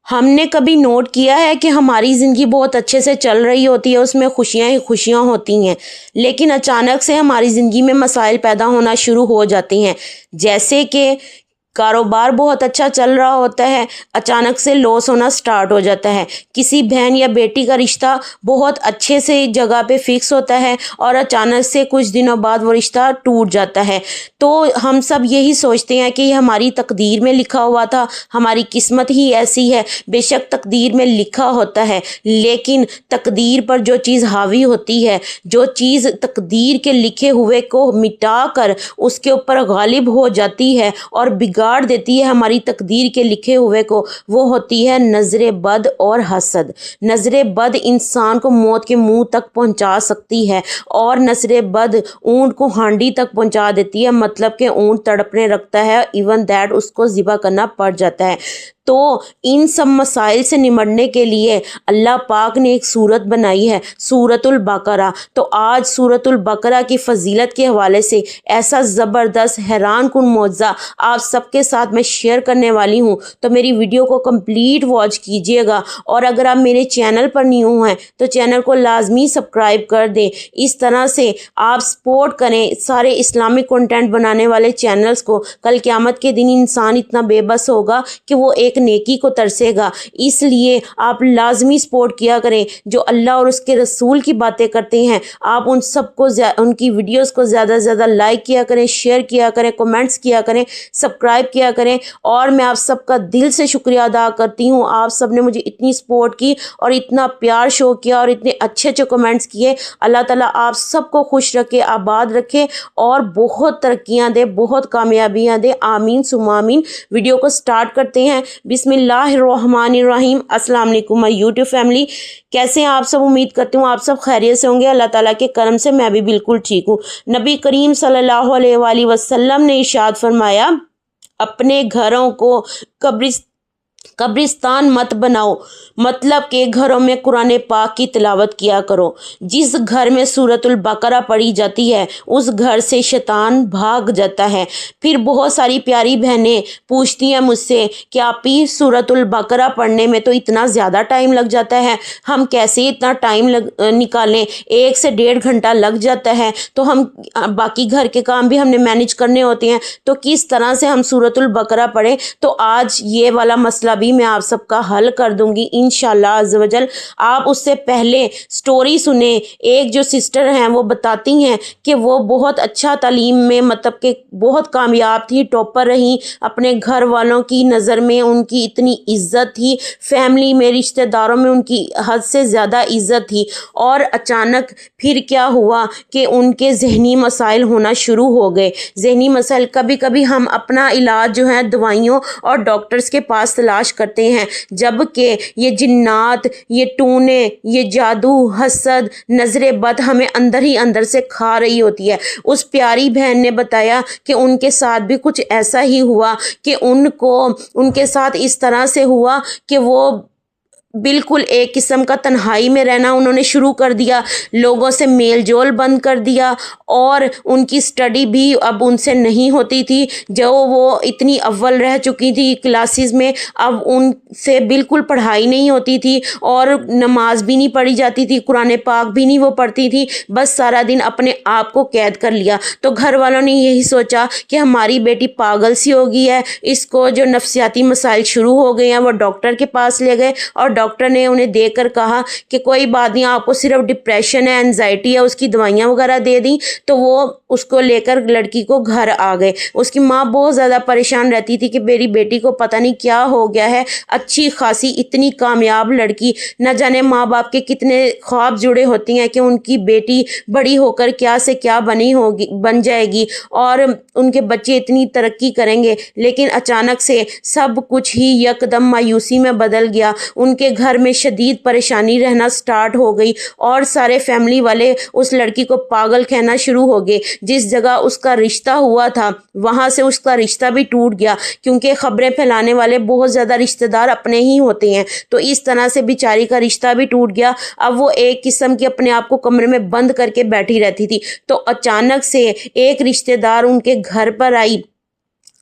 ہم نے کبھی نوٹ کیا ہے کہ ہماری زندگی بہت اچھے سے چل رہی ہوتی ہے، اس میں خوشیاں ہی خوشیاں ہوتی ہیں، لیکن اچانک سے ہماری زندگی میں مسائل پیدا ہونا شروع ہو جاتے ہیں۔ جیسے کہ کاروبار بہت اچھا چل رہا ہوتا ہے، اچانک سے لاس ہونا سٹارٹ ہو جاتا ہے۔ کسی بہن یا بیٹی کا رشتہ بہت اچھے سے جگہ پہ فکس ہوتا ہے اور اچانک سے کچھ دنوں بعد وہ رشتہ ٹوٹ جاتا ہے۔ تو ہم سب یہی سوچتے ہیں کہ یہ ہماری تقدیر میں لکھا ہوا تھا، ہماری قسمت ہی ایسی ہے۔ بے شک تقدیر میں لکھا ہوتا ہے، لیکن تقدیر پر جو چیز حاوی ہوتی ہے، جو چیز تقدیر کے لکھے ہوئے کو مٹا کر اس کے اوپر غالب ہو جاتی ہے اور بگاڑ دیتی ہے ہماری تقدیر کے لکھے ہوئے کو، وہ ہوتی ہے نظر بد اور حسد۔ نظر بد انسان کو موت کے منہ تک پہنچا سکتی ہے، اور نظر بد اونٹ کو ہانڈی تک پہنچا دیتی ہے، مطلب کہ اونٹ تڑپنے رکھتا ہے، ایون دیٹ اس کو ذبح کرنا پڑ جاتا ہے۔ تو ان سب مسائل سے نمٹنے کے لیے اللہ پاک نے ایک سورت بنائی ہے، سورۃ البقرہ۔ تو آج سورۃ البقرہ کی فضیلت کے حوالے سے ایسا زبردست حیران کن معجزہ آپ سب کے ساتھ میں شیئر کرنے والی ہوں، تو میری ویڈیو کو کمپلیٹ واچ کیجئے گا، اور اگر آپ میرے چینل پر نیو ہیں تو چینل کو لازمی سبسکرائب کر دیں۔ اس طرح سے آپ سپورٹ کریں سارے اسلامک کنٹینٹ بنانے والے چینلز کو۔ کل قیامت کے دن انسان اتنا بے بس ہوگا کہ وہ ایک نیکی کو ترسے گا، اس لیے آپ لازمی سپورٹ کیا کریں۔ جو اللہ اور اس کے رسول کی باتیں کرتے ہیں، آپ ان سب کو ان کی ویڈیوز کو زیادہ سے زیادہ لائک کیا کریں، شیئر کیا کریں، کمنٹس کیا کریں، سبسکرائب کیا کریں۔ اور میں آپ سب کا دل سے شکریہ ادا کرتی ہوں، آپ سب نے مجھے اتنی سپورٹ کی اور اتنا پیار شو کیا اور اتنے اچھے اچھے کمنٹس کیے۔ اللہ تعالیٰ آپ سب کو خوش رکھے، آباد رکھے اور بہت ترقیاں دے، بہت کامیابیاں دے، آمین ثم آمین۔ ویڈیو کو سٹارٹ کرتے ہیں۔ بسم اللہ الرحمن الرحیم۔ السلام علیکم مائی یوٹیوب فیملی، کیسے ہیں آپ سب؟ امید کرتی ہوں آپ سب خیریت سے ہوں گے۔ اللہ تعالیٰ کے کرم سے میں بھی بالکل ٹھیک ہوں۔ نبی کریم صلی اللہ علیہ وآلہ وسلم نے ارشاد فرمایا، اپنے گھروں کو قبرستان مت بناؤ، مطلب کہ گھروں میں قرآن پاک کی تلاوت کیا کرو۔ جس گھر میں سورۃ البقرہ پڑھی جاتی ہے اس گھر سے شیطان بھاگ جاتا ہے۔ پھر بہت ساری پیاری بہنیں پوچھتی ہیں مجھ سے کہ آپی سورۃ البقرہ پڑھنے میں تو اتنا زیادہ ٹائم لگ جاتا ہے، ہم کیسے اتنا ٹائم نکالیں؟ 1 سے 1.5 گھنٹہ لگ جاتا ہے، تو ہم باقی گھر کے کام بھی ہم نے مینیج کرنے ہوتے ہیں، تو کس طرح سے ہم سورۃ البقرہ پڑھیں؟ تو آج یہ والا مسئلہ بھی میں آپ سب کا حل کر دوں گی انشاءاللہ عز و جل۔ آپ اس سے پہلے سٹوری سنیں۔ ایک جو سسٹر ہیں وہ بتاتی ہیں کہ وہ بہت اچھا تعلیم میں مطلب کہ بہت کامیاب تھی، ٹاپر رہی، اپنے گھر والوں کی نظر میں ان کی اتنی عزت تھی، فیملی میں رشتہ داروں میں ان کی حد سے زیادہ عزت تھی، اور اچانک پھر کیا ہوا کہ ان کے ذہنی مسائل ہونا شروع ہو گئے۔ ذہنی مسائل، کبھی کبھی ہم اپنا علاج جو ہے دوائیوں اور ڈاکٹرز کے پاس تلاش کرتے ہیں، جبکہ یہ جنات، یہ ٹونے، یہ جادو، حسد، نظر بد ہمیں اندر ہی اندر سے کھا رہی ہوتی ہے۔ اس پیاری بہن نے بتایا کہ ان کے ساتھ بھی کچھ ایسا ہی ہوا کہ ان کے ساتھ اس طرح سے ہوا کہ وہ بالکل ایک قسم کا تنہائی میں رہنا انہوں نے شروع کر دیا، لوگوں سے میل جول بند کر دیا، اور ان کی سٹڈی بھی اب ان سے نہیں ہوتی تھی۔ جو وہ اتنی اول رہ چکی تھی کلاسز میں، اب ان سے بالکل پڑھائی نہیں ہوتی تھی، اور نماز بھی نہیں پڑھی جاتی تھی، قرآن پاک بھی نہیں وہ پڑھتی تھی، بس سارا دن اپنے آپ کو قید کر لیا۔ تو گھر والوں نے یہی سوچا کہ ہماری بیٹی پاگل سی ہو گئی ہے، اس کو جو نفسیاتی مسائل شروع ہو گئے ہیں۔ وہ ڈاکٹر کے پاس لے گئے اور ڈاکٹر نے انہیں دیکھ کر کہا کہ کوئی بات نہیں، آپ کو صرف ڈپریشن ہے، انزائٹی ہے، اس کی دوائیاں وغیرہ دے دیں۔ تو وہ اس کو لے کر لڑکی کو گھر آ گئے۔ اس کی ماں بہت زیادہ پریشان رہتی تھی کہ میری بیٹی کو پتہ نہیں کیا ہو گیا ہے، اچھی خاصی اتنی کامیاب لڑکی، نہ جانے ماں باپ کے کتنے خواب جڑے ہوتے ہیں کہ ان کی بیٹی بڑی ہو کر کیا سے کیا بن جائے گی اور ان کے بچے اتنی ترقی کریں گے، لیکن اچانک سے سب کچھ ہی یکدم مایوسی میں بدل گیا۔ ان کے گھر میں شدید پریشانی رہنا سٹارٹ ہو گئی، اور سارے فیملی والے اس لڑکی کو پاگل کہنا شروع ہو گئے۔ جس جگہ اس کا رشتہ ہوا تھا وہاں سے اس کا رشتہ بھی ٹوٹ گیا، کیونکہ خبریں پھیلانے والے بہت زیادہ رشتہ دار اپنے ہی ہوتے ہیں۔ تو اس طرح سے بیچاری کا رشتہ بھی ٹوٹ گیا۔ اب وہ ایک قسم کی اپنے آپ کو کمرے میں بند کر کے بیٹھی رہتی تھی۔ تو اچانک سے ایک رشتہ دار ان کے گھر پر آئی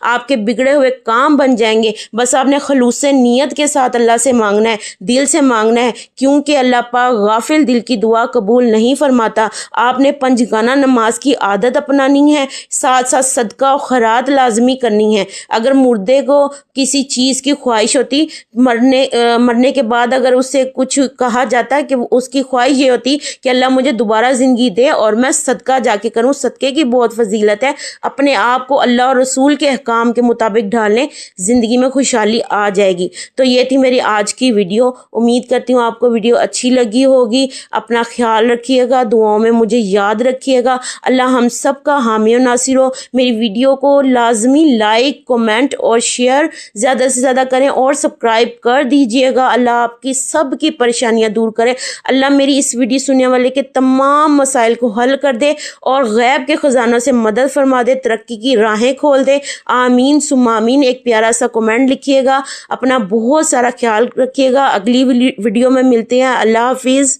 آپ کے بگڑے ہوئے کام بن جائیں گے۔ بس آپ نے خلوص نیت کے ساتھ اللہ سے مانگنا ہے، دل سے مانگنا ہے، کیونکہ اللہ پاک غافل دل کی دعا قبول نہیں فرماتا۔ آپ نے پنجگانہ نماز کی عادت اپنانی ہے، ساتھ ساتھ صدقہ و خیرات لازمی کرنی ہے۔ اگر مردے کو کسی چیز کی خواہش ہوتی، مرنے کے بعد اگر اس سے کچھ کہا جاتا ہے کہ اس کی خواہش یہ ہوتی کہ اللہ مجھے دوبارہ زندگی دے اور میں صدقہ جا کے کروں، صدقے کی بہت فضیلت ہے۔ اپنے آپ کو اللہ اور رسول کے احکام کے مطابق ڈھال لیں، زندگی میں خوشحالی آ جائے گی۔ تو یہ تھی میری آج کی ویڈیو، امید کرتی ہوں آپ کو ویڈیو اچھی لگی ہوگی۔ اپنا خیال رکھیے گا، دعاؤں میں مجھے یاد رکھیے گا۔ اللہ ہم سب کا حامی و ناصر ہو۔ میری ویڈیو کو لازمی لائک، کمنٹ اور شیئر زیادہ سے زیادہ کریں اور سبسکرائب کر دیجئے گا۔ اللہ آپ کی سب کی پریشانیاں دور کرے۔ اللہ میری اس ویڈیو سننے والے کے تمام مسائل کو حل کر دے اور غیب کے خزانوں سے مدد فرما دے، ترقی کی راہیں کھول دے۔ آمین ثم آمین۔ ایک پیارا سا کمنٹ لکھیے گا۔ اپنا بہت سارا خیال رکھیے گا۔ اگلی ویڈیو میں ملتے ہیں۔ اللہ حافظ۔